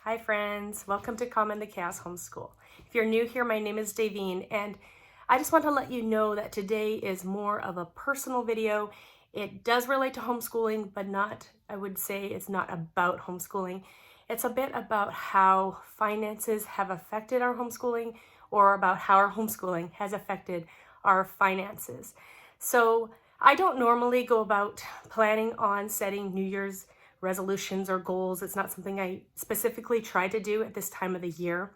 Hi friends, welcome to Calm in the Chaos Homeschool. If you're new here, my name is Davine and I just want to let you know that today is more of a personal video. It does relate to homeschooling, but I would say it's not about homeschooling. It's a bit about how finances have affected our homeschooling or about how our homeschooling has affected our finances. So I don't normally go about planning on setting New Year's resolutions or goals. It's not something I specifically try to do at this time of the year,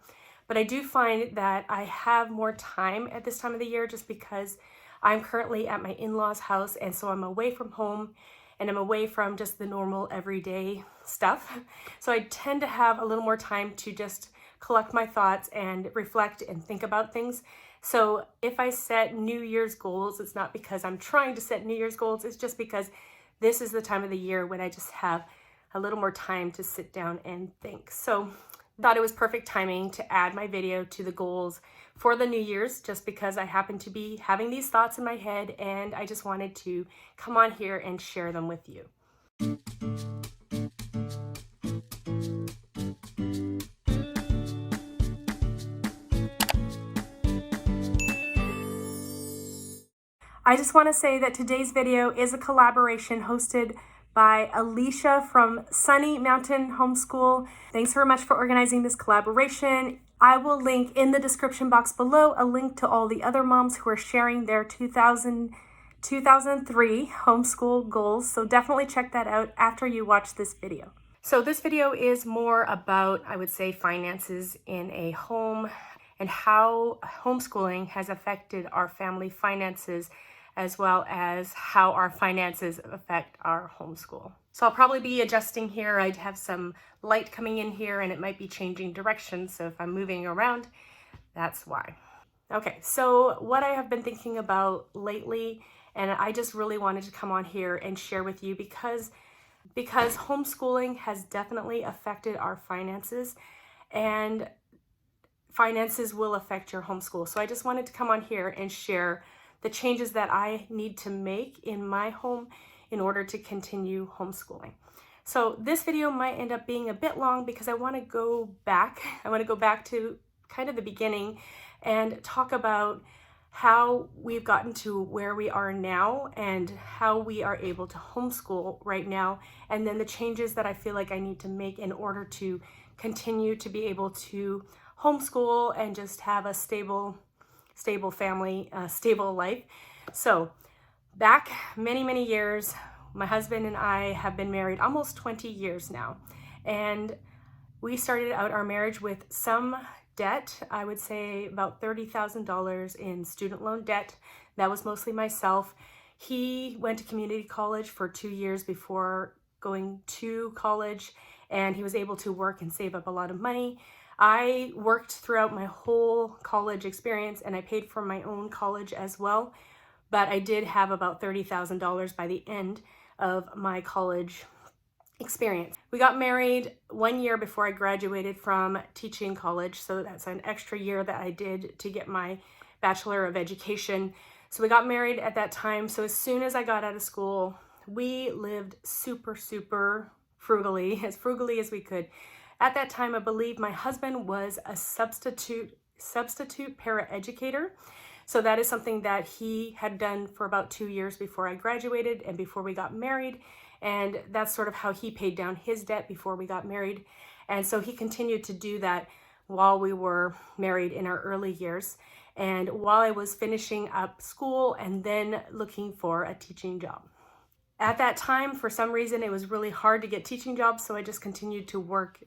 but I do find that I have more time at this time of the year just because I'm currently at my in-laws' house, and so I'm away from home and I'm away from just the normal everyday stuff. So I tend to have a little more time to just collect my thoughts and reflect and think about things. So if I set New Year's goals, it's not because I'm trying to set New Year's goals, it's just because this is the time of the year when I just have a little more time to sit down and think. So I thought it was perfect timing to add my video to the goals for the New Year's, just because I happen to be having these thoughts in my head and I just wanted to come on here and share them with you. I just want to say that today's video is a collaboration hosted by Alicia from Sunny Mountain Homeschool. Thanks very much for organizing this collaboration. I will link in the description box below a link to all the other moms who are sharing their 2003 homeschool goals. So definitely check that out after you watch this video. So this video is more about, I would say, finances in a home and how homeschooling has affected our family finances, as well as how our finances affect our homeschool. So I'll probably be adjusting here. I'd have some light coming in here and it might be changing direction. So if I'm moving around, that's why. Okay, so what I have been thinking about lately, and I just really wanted to come on here and share with you because homeschooling has definitely affected our finances, and finances will affect your homeschool. So I just wanted to come on here and share the changes that I need to make in my home in order to continue homeschooling. So this video might end up being a bit long because I want to go back. I want to go back to kind of the beginning and talk about how we've gotten to where we are now and how we are able to homeschool right now, and then the changes that I feel like I need to make in order to continue to be able to homeschool and just have a stable family, stable life. So back many years, my husband and I have been married almost 20 years now. And we started out our marriage with some debt. I would say about $30,000 in student loan debt. That was mostly myself. He went to community college for 2 years before going to college, and he was able to work and save up a lot of money. I worked throughout my whole college experience and I paid for my own college as well, but I did have about $30,000 by the end of my college experience. We got married 1 year before I graduated from teaching college, so that's an extra year that I did to get my Bachelor of Education. So we got married at that time. So as soon as I got out of school, we lived super frugally as we could. At that time, I believe my husband was a substitute paraeducator. So that is something that he had done for about 2 years before I graduated and before we got married. And that's sort of how he paid down his debt before we got married. And so he continued to do that while we were married in our early years, and while I was finishing up school and then looking for a teaching job. At that time, for some reason, it was really hard to get teaching jobs, so I just continued to work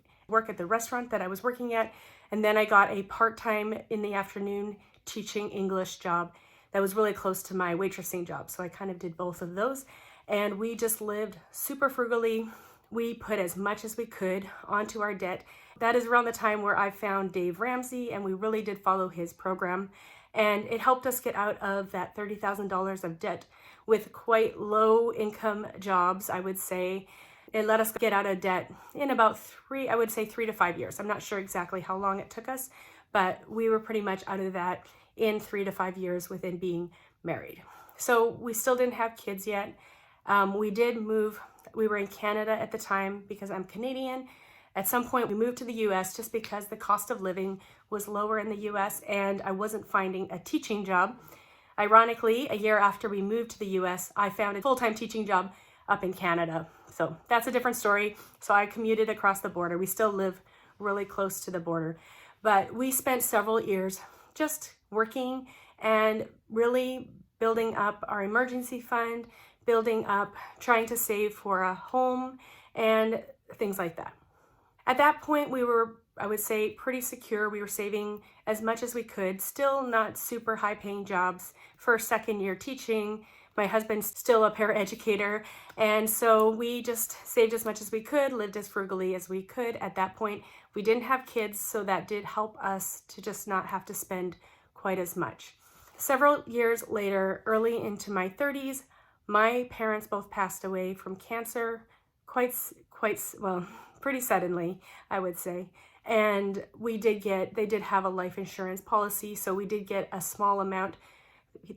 at the restaurant that I was working at, and then I got a part-time in the afternoon teaching English job that was really close to my waitressing job. So I kind of did both of those, and we just lived super frugally. We put as much as we could onto our debt. That is around the time where I found Dave Ramsey, and we really did follow his program, and it helped us get out of that $30,000 of debt with quite low income jobs, I would say. It let us get out of debt in about 3 to 5 years. I'm not sure exactly how long it took us, but we were pretty much out of that in 3 to 5 years within being married. So we still didn't have kids yet. We did move. We were in Canada at the time because I'm Canadian, At some point, we moved to the US just because the cost of living was lower in the US and I wasn't finding a teaching job. Ironically, a year after we moved to the US, I found a full-time teaching job up in Canada. So that's a different story. So I commuted across the border. We still live really close to the border. But we spent several years just working and really building up our emergency fund, building up, trying to save for a home and things like that. At that point, we were, I would say, pretty secure. We were saving as much as we could, still not super high paying jobs for second year teaching. My husband's still a paraeducator. And so we just saved as much as we could, lived as frugally as we could. At that point, we didn't have kids, so that did help us to just not have to spend quite as much. Several years later, early into my 30s, my parents both passed away from cancer pretty suddenly, I would say. And they did have a life insurance policy, so we did get a small amount.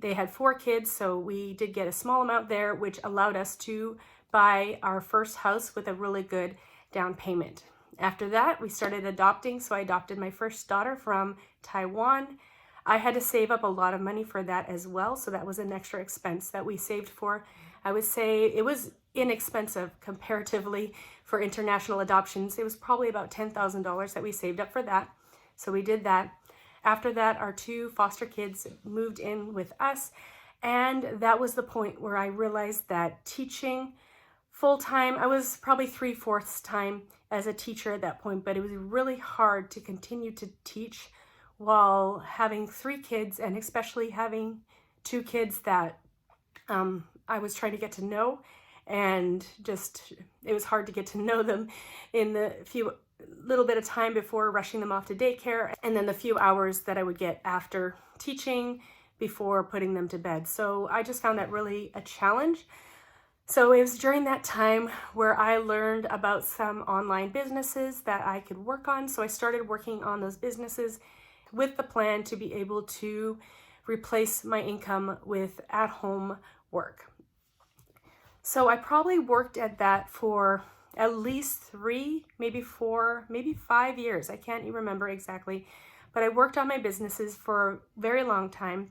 They had 4 kids, so we did get a small amount there, which allowed us to buy our first house with a really good down payment. After that, we started adopting, so I adopted my first daughter from Taiwan. I had to save up a lot of money for that as well, so that was an extra expense that we saved for. I would say it was inexpensive comparatively for international adoptions. It was probably about $10,000 that we saved up for that, so we did that. After that, our 2 foster kids moved in with us, and that was the point where I realized that teaching full-time, I was probably 3/4 time as a teacher at that point, but it was really hard to continue to teach while having 3 kids, and especially having 2 kids that I was trying to get to know, and just, it was hard to get to know them in the little bit of time before rushing them off to daycare, and then the few hours that I would get after teaching before putting them to bed. So I just found that really a challenge. So it was during that time where I learned about some online businesses that I could work on. So I started working on those businesses with the plan to be able to replace my income with at-home work. So I probably worked at that for at least 3, maybe 4, maybe 5 years. I can't even remember exactly, but I worked on my businesses for a very long time.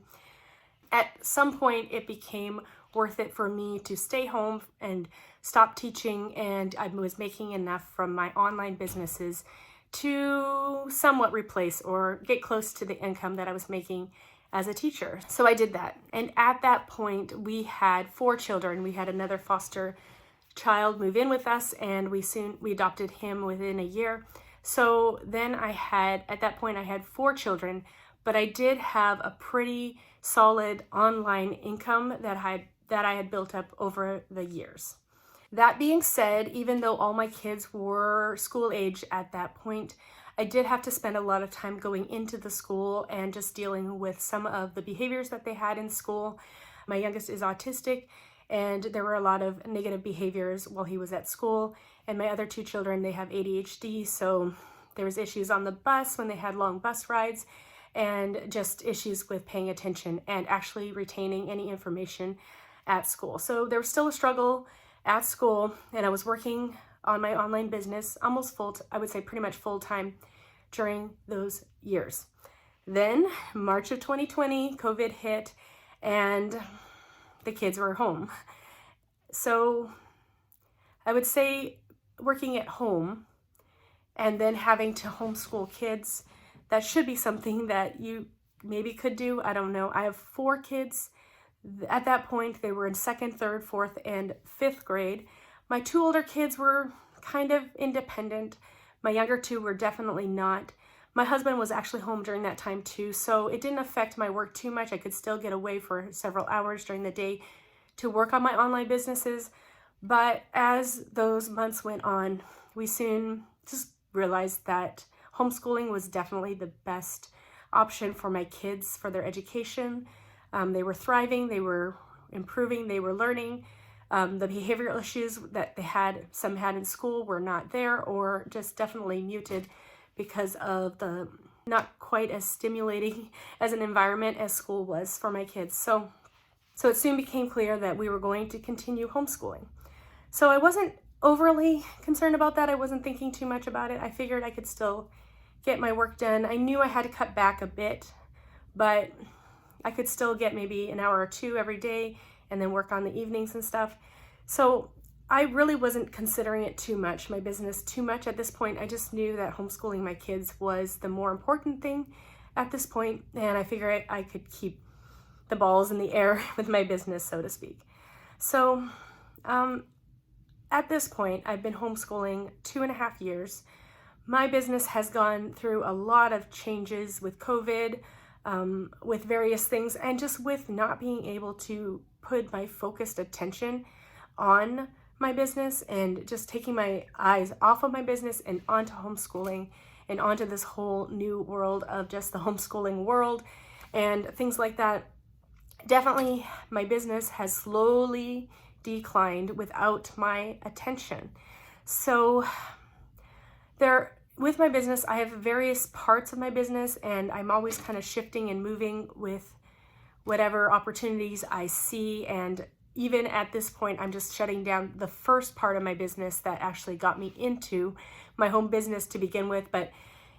At some point, it became worth it for me to stay home and stop teaching, and I was making enough from my online businesses to somewhat replace or get close to the income that I was making as a teacher. So I did that. And at that point, we had 4 children. We had another foster child move in with us, and we adopted him within a year. So then at that point I had 4 children, but I did have a pretty solid online income that I had built up over the years. That being said, even though all my kids were school age at that point, I did have to spend a lot of time going into the school and just dealing with some of the behaviors that they had in school. My youngest is autistic, and there were a lot of negative behaviors while he was at school. And my other 2 children, they have ADHD, so there was issues on the bus when they had long bus rides, and just issues with paying attention and actually retaining any information at school. So there was still a struggle at school, and I was working on my online business I would say pretty much full time during those years. Then March of 2020, COVID hit, and the kids were home. So I would say working at home and then having to homeschool kids, that should be something that you maybe could do. I don't know. I have 4 kids. At that point, they were in 2nd, 3rd, 4th, and 5th grade. My 2 older kids were kind of independent. My younger 2 were definitely not. My husband was actually home during that time too, so it didn't affect my work too much. I could still get away for several hours during the day to work on my online businesses. But as those months went on, we soon just realized that homeschooling was definitely the best option for my kids, for their education. They were thriving, they were improving, they were learning. The behavioral issues that some had in school were not there, or just definitely muted because of the not quite as stimulating as an environment as school was for my kids. So it soon became clear that we were going to continue homeschooling. So I wasn't overly concerned about that. I wasn't thinking too much about it. I figured I could still get my work done. I knew I had to cut back a bit, but I could still get maybe an hour or two every day and then work on the evenings and stuff. So I really wasn't considering it too much, my business too much at this point. I just knew that homeschooling my kids was the more important thing at this point, and I figured I could keep the balls in the air with my business, so to speak. So at this point, I've been homeschooling 2.5 years. My business has gone through a lot of changes with COVID, with various things, and just with not being able to put my focused attention on my business and just taking my eyes off of my business and onto homeschooling and onto this whole new world of just the homeschooling world and things like that. Definitely my business has slowly declined without my attention. So with my business, I have various parts of my business, and I'm always kind of shifting and moving with whatever opportunities I see. And even at this point, I'm just shutting down the first part of my business that actually got me into my home business to begin with. But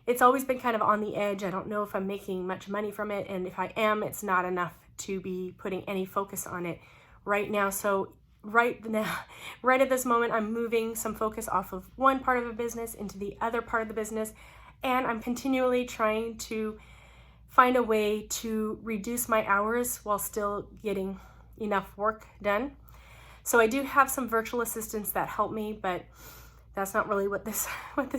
it's always been kind of on the edge. I don't know if I'm making much money from it. And if I am, it's not enough to be putting any focus on it right now. So right at this moment, I'm moving some focus off of one part of the business into the other part of the business. And I'm continually trying to find a way to reduce my hours while still getting enough work done. So I do have some virtual assistants that help me, but that's not really what this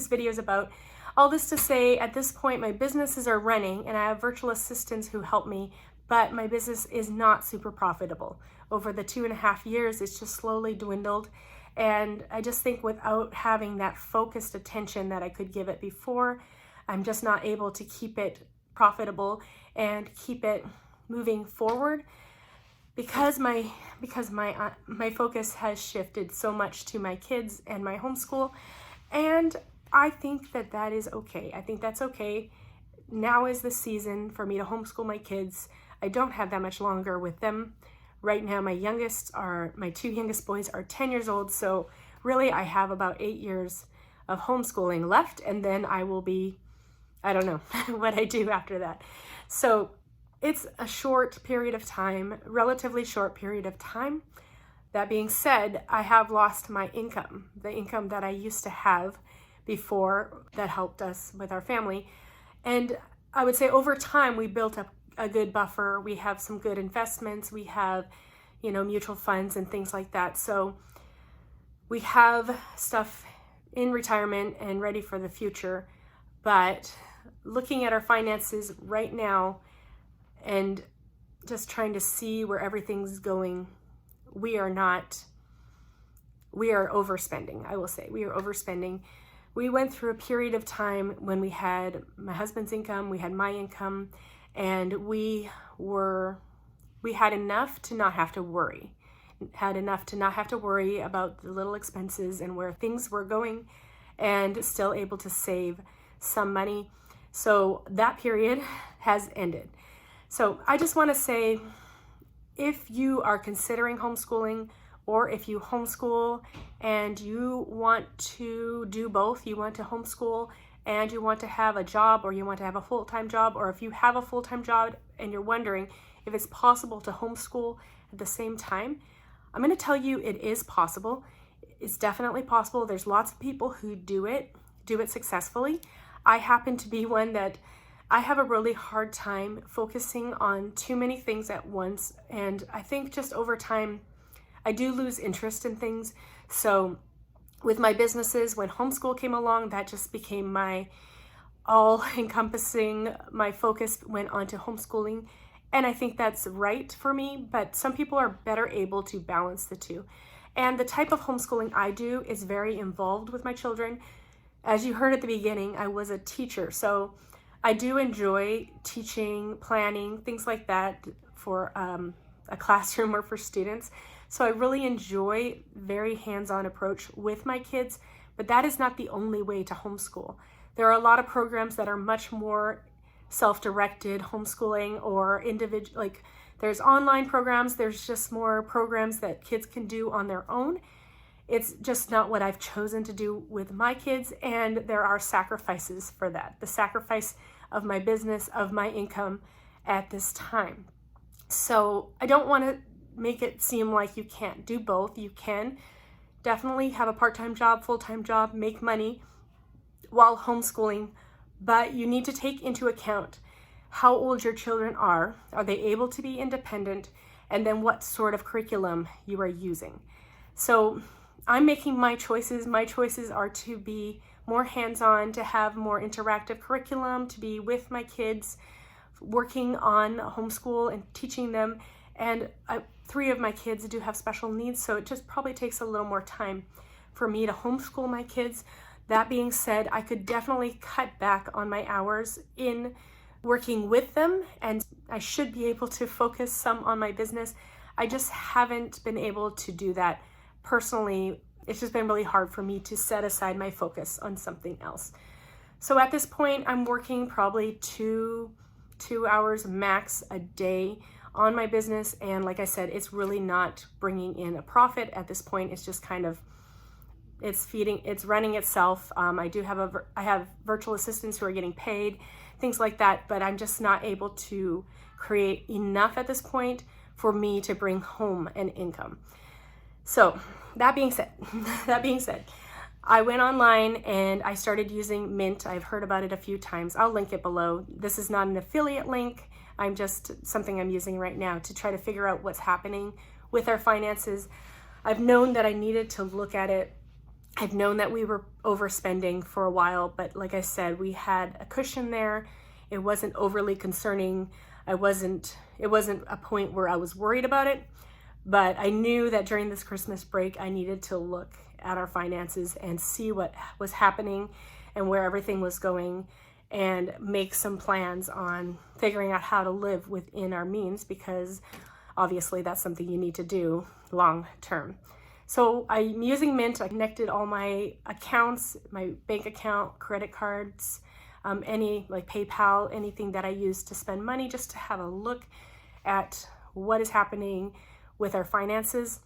video is about. All this to say, at this point, my businesses are running and I have virtual assistants who help me, but my business is not super profitable. Over the 2.5 years, it's just slowly dwindled. And I just think without having that focused attention that I could give it before, I'm just not able to keep it profitable and keep it moving forward because my focus has shifted so much to my kids and my homeschool. And I think that is okay. I think that's okay. Now is the season for me to homeschool my kids. I don't have that much longer with them. Right now, my two youngest boys are 10 years old. So really I have about 8 years of homeschooling left, and then I will be, I don't know what I do after that. So it's a short period of time, relatively short period of time. That being said, I have lost my income, the income that I used to have before that helped us with our family. And I would say over time, we built up a good buffer. We have some good investments. We have, mutual funds and things like that. So we have stuff in retirement and ready for the future. But looking at our finances right now and just trying to see where everything's going, we are overspending. I will say we are overspending. We went through a period of time when we had my husband's income, we had my income, and we had enough to not have to worry. Had enough to not have to worry about the little expenses and where things were going, and still able to save some money. So that period has ended. So I just want to say, if you are considering homeschooling, or if you homeschool and you want to do both, you want to homeschool and you want to have a job, or you want to have a full-time job, or if you have a full-time job and you're wondering if it's possible to homeschool at the same time, I'm going to tell you it is possible. It's definitely possible. There's lots of people who do it successfully. I happen to be one that I have a really hard time focusing on too many things at once. And I think just over time, I do lose interest in things. So with my businesses, when homeschool came along, that just became my all-encompassing, my focus went onto homeschooling. And I think that's right for me, but some people are better able to balance the two. And the type of homeschooling I do is very involved with my children. As you heard at the beginning, I was a teacher. So I do enjoy teaching, planning, things like that for a classroom or for students. So I really enjoy very hands-on approach with my kids, but that is not the only way to homeschool. There are a lot of programs that are much more self-directed homeschooling or individual, there's online programs, there's just more programs that kids can do on their own. It's just not what I've chosen to do with my kids, and there are sacrifices for that. The sacrifice of my business, of my income at this time. So I don't want to make it seem like you can't do both. You can definitely have a part-time job, full-time job, make money while homeschooling, but you need to take into account how old your children are. Are they able to be independent? And then what sort of curriculum you are using. So I'm making my choices. My choices are to be more hands-on, to have more interactive curriculum, to be with my kids, working on homeschool and teaching them. And 3 of my kids do have special needs, so it just probably takes a little more time for me to homeschool my kids. That being said, I could definitely cut back on my hours in working with them, and I should be able to focus some on my business. I just haven't been able to do that personally. It's just been really hard for me to set aside my focus on something else. So at this point, I'm working probably two hours max a day on my business. And like I said, it's really not bringing in a profit at this point. It's just kind of, it's running itself. I have virtual assistants who are getting paid, things like that, but I'm just not able to create enough at this point for me to bring home an income. So that being said, I went online and I started using Mint. I've heard about it a few times. I'll link it below. This is not an affiliate link. I'm just something I'm using right now to try to figure out what's happening with our finances. I've known that I needed to look at it. I've known that we were overspending for a while, but like I said, we had a cushion there. It wasn't overly concerning. It wasn't a point where I was worried about it, but I knew that during this Christmas break, I needed to look at our finances and see what was happening and where everything was going, and make some plans on figuring out how to live within our means, because obviously that's something you need to do long term. So I'm using Mint. I connected all my accounts, my bank account, credit cards, any like PayPal, anything that I use to spend money, just to have a look at what is happening with our finances.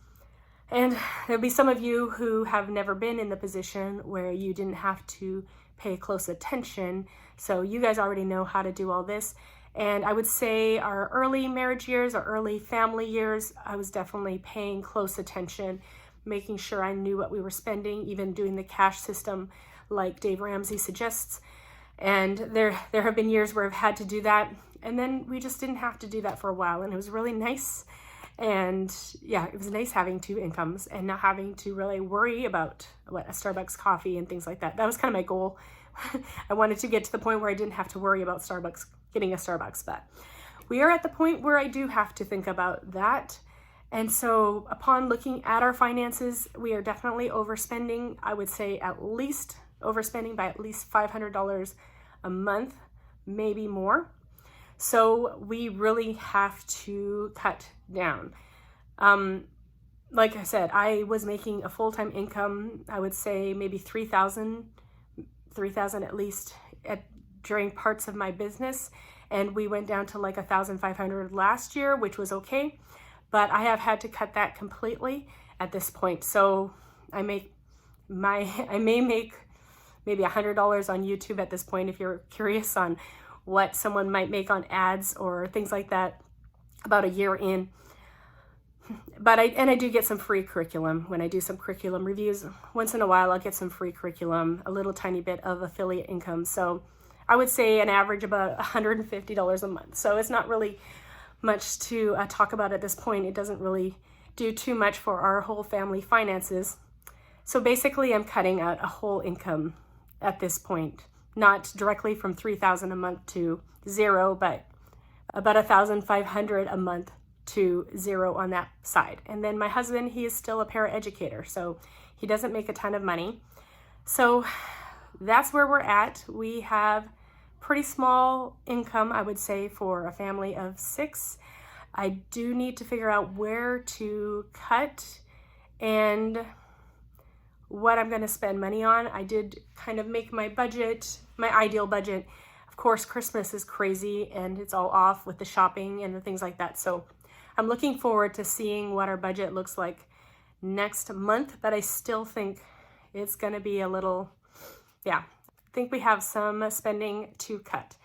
And there'll be some of you who have never been in the position where you didn't have to pay close attention. So you guys already know how to do all this. And I would say our early marriage years, our early family years, I was definitely paying close attention, making sure I knew what we were spending, even doing the cash system like Dave Ramsey suggests. And there have been years where I've had to do that. And then we just didn't have to do that for a while. And it was really nice. And yeah, it was nice having 2 incomes and not having to really worry about a Starbucks coffee and things like that. That was kind of my goal. I wanted to get to the point where I didn't have to worry about getting a Starbucks, but we are at the point where I do have to think about that. And so upon looking at our finances, we are definitely overspending. I would say at least overspending by at least $500 a month, maybe more. So we really have to cut down. Like I said, I was making a full-time income, I would say maybe $3,000 at least during parts of my business. And we went down to like $1,500 last year, which was okay. But I have had to cut that completely at this point. So I may make maybe $100 on YouTube at this point, if you're curious on what someone might make on ads or things like that about a year in. But I do get some free curriculum when I do some curriculum reviews. Once in a while, I'll get some free curriculum, a little tiny bit of affiliate income. So I would say an average about $150 a month. So it's not really much to talk about at this point. It doesn't really do too much for our whole family finances. So basically, I'm cutting out a whole income at this point, not directly from $3,000 a month to zero, but about $1,500 a month to zero on that side. And then my husband, he is still a paraeducator, so he doesn't make a ton of money. So that's where we're at. We have pretty small income, I would say, for a family of 6. I do need to figure out where to cut and what I'm going to spend money on. I did kind of make my budget, my ideal budget. Of course, Christmas is crazy and it's all off with the shopping and the things like that. So I'm looking forward to seeing what our budget looks like next month, but I still think it's going to be a little, I think we have some spending to cut.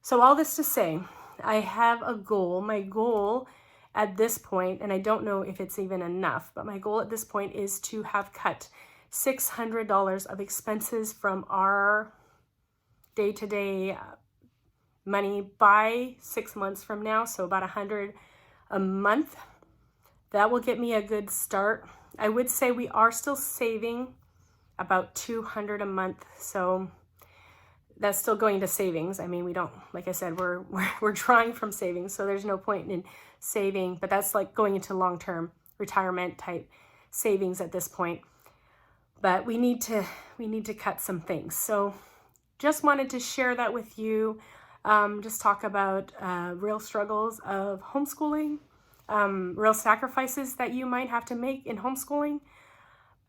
So all this to say, I have a goal. My goal at this point, and I don't know if it's even enough, but my goal at this point is to have cut $600 of expenses from our day-to-day money by 6 months from now, so about $100 a month. That will get me a good start. I would say we are still saving about $200 a month, so that's still going to savings. I mean, we don't, like I said, we're drawing from savings, so there's no point in saving, but that's like going into long-term retirement type savings at this point. But we need to cut some things. So just wanted to share that with you. Just talk about real struggles of homeschooling, real sacrifices that you might have to make in homeschooling,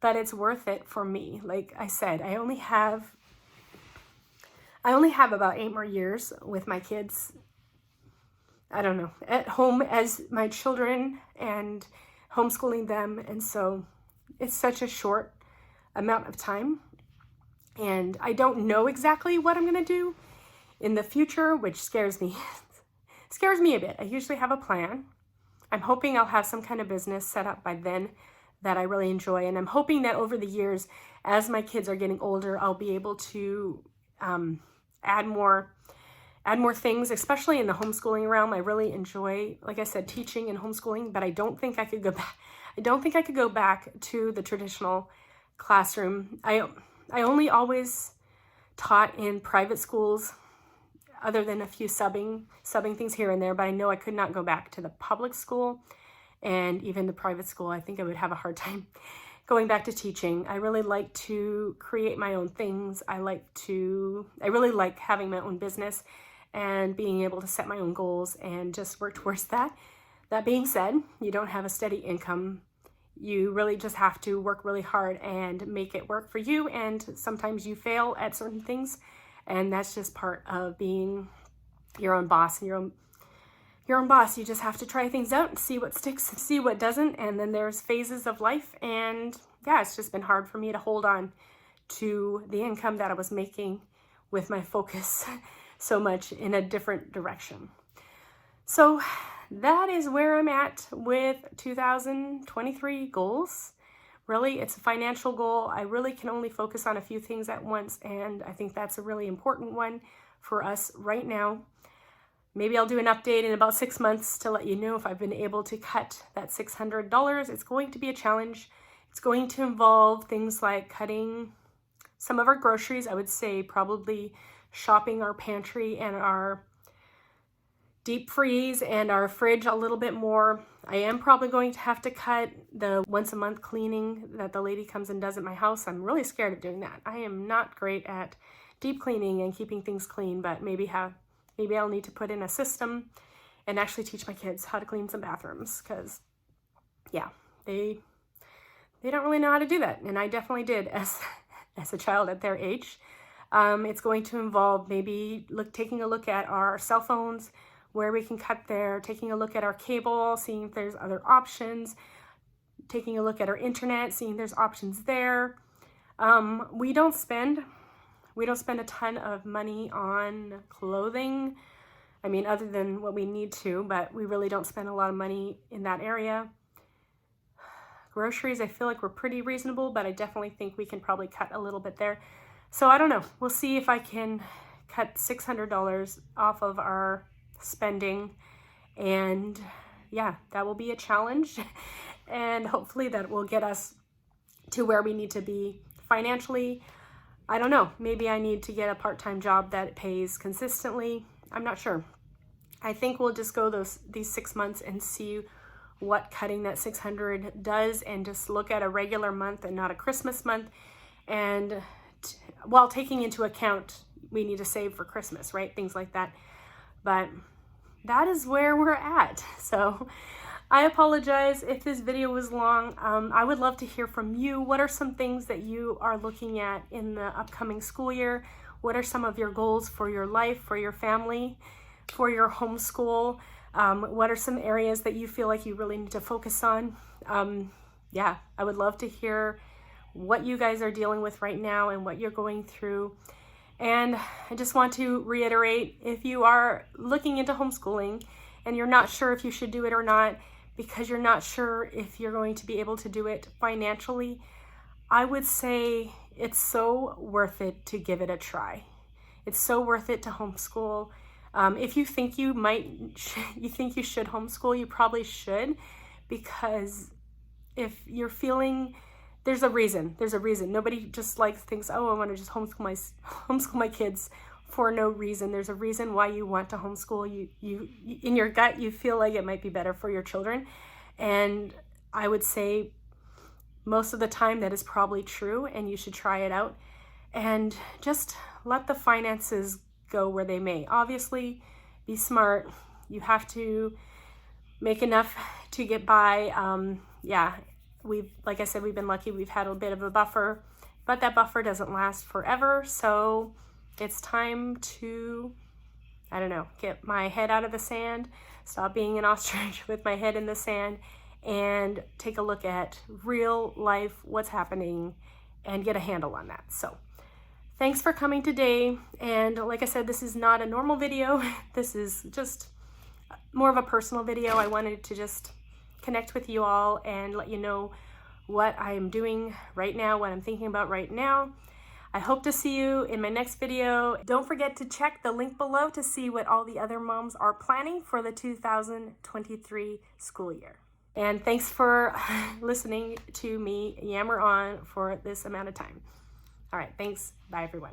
but it's worth it for me. Like I said, I only have about 8 more years with my kids, I don't know, at home as my children and homeschooling them. And so it's such a short amount of time. And I don't know exactly what I'm going to do in the future, which scares me. Scares me a bit. I usually have a plan. I'm hoping I'll have some kind of business set up by then that I really enjoy. And I'm hoping that over the years, as my kids are getting older, I'll be able to add more things, especially in the homeschooling realm. I really enjoy, like I said, teaching and homeschooling, but I don't think I could go back. I don't think I could go back to the traditional classroom. I only always taught in private schools, other than a few subbing things here and there, but I know I could not go back to the public school and even the private school. I think I would have a hard time going back to teaching. I really like to create my own things. I really like having my own business and being able to set my own goals and just work towards that. That being said, you don't have a steady income. You really just have to work really hard and make it work for you. And sometimes you fail at certain things, and that's just part of being your own boss. And your own boss, you just have to try things out and see what sticks and see what doesn't. And then there's phases of life. And it's just been hard for me to hold on to the income that I was making with my focus so much in a different direction. So that is where I'm at with 2023 goals. Really, it's a financial goal. I really can only focus on a few things at once, and I think that's a really important one for us right now. Maybe I'll do an update in about 6 months to let you know if I've been able to cut that $600. It's going to be a challenge. It's going to involve things like cutting some of our groceries. I would say probably shopping our pantry and our deep freeze and our fridge a little bit more. I am probably going to have to cut the once a month cleaning that the lady comes and does at my house. I'm really scared of doing that. I am not great at deep cleaning and keeping things clean, but maybe I'll need to put in a system and actually teach my kids how to clean some bathrooms, because they don't really know how to do that, and I definitely did as a child at their age. It's going to involve maybe taking a look at our cell phones, where we can cut there, taking a look at our cable, seeing if there's other options, taking a look at our internet, seeing if there's options there. We don't spend a ton of money on clothing. I mean, other than what we need to, but we really don't spend a lot of money in that area. Groceries, I feel like we're pretty reasonable, but I definitely think we can probably cut a little bit there. So I don't know. We'll see if I can cut $600 off of our spending, and that will be a challenge, and hopefully that will get us to where we need to be financially. I don't know, maybe I need to get a part-time job that pays consistently. I'm not sure. I think we'll just go these 6 months and see what cutting that $600 does, and just look at a regular month and not a Christmas month, and while taking into account we need to save for Christmas, right? Things like that. But that is where we're at. So I apologize if this video was long. I would love to hear from you. What are some things that you are looking at in the upcoming school year? What are some of your goals for your life, for your family, for your homeschool? What are some areas that you feel like you really need to focus on? yeah, I would love to hear what you guys are dealing with right now and what you're going through. And I just want to reiterate, if you are looking into homeschooling and you're not sure if you should do it or not, because you're not sure if you're going to be able to do it financially, I would say it's so worth it to give it a try. It's so worth it to homeschool. If you think you think you should homeschool, you probably should, because if you're feeling, there's a reason. Nobody just thinks, oh, I want to just homeschool my kids for no reason. There's a reason why you want to homeschool. You in your gut, you feel like it might be better for your children. And I would say most of the time that is probably true, and you should try it out and just let the finances go where they may. Obviously, be smart. You have to make enough to get by. Yeah, like I said, we've been lucky. We've had a bit of a buffer, but that buffer doesn't last forever. So it's time to, I don't know, get my head out of the sand, stop being an ostrich with my head in the sand, and take a look at real life, what's happening, and get a handle on that. So thanks for coming today. And like I said, this is not a normal video. This is just more of a personal video. I wanted to just connect with you all and let you know what I am doing right now, what I'm thinking about right now. I hope to see you in my next video. Don't forget to check the link below to see what all the other moms are planning for the 2023 school year. And thanks for listening to me yammer on for this amount of time. All right, thanks. Bye, everyone.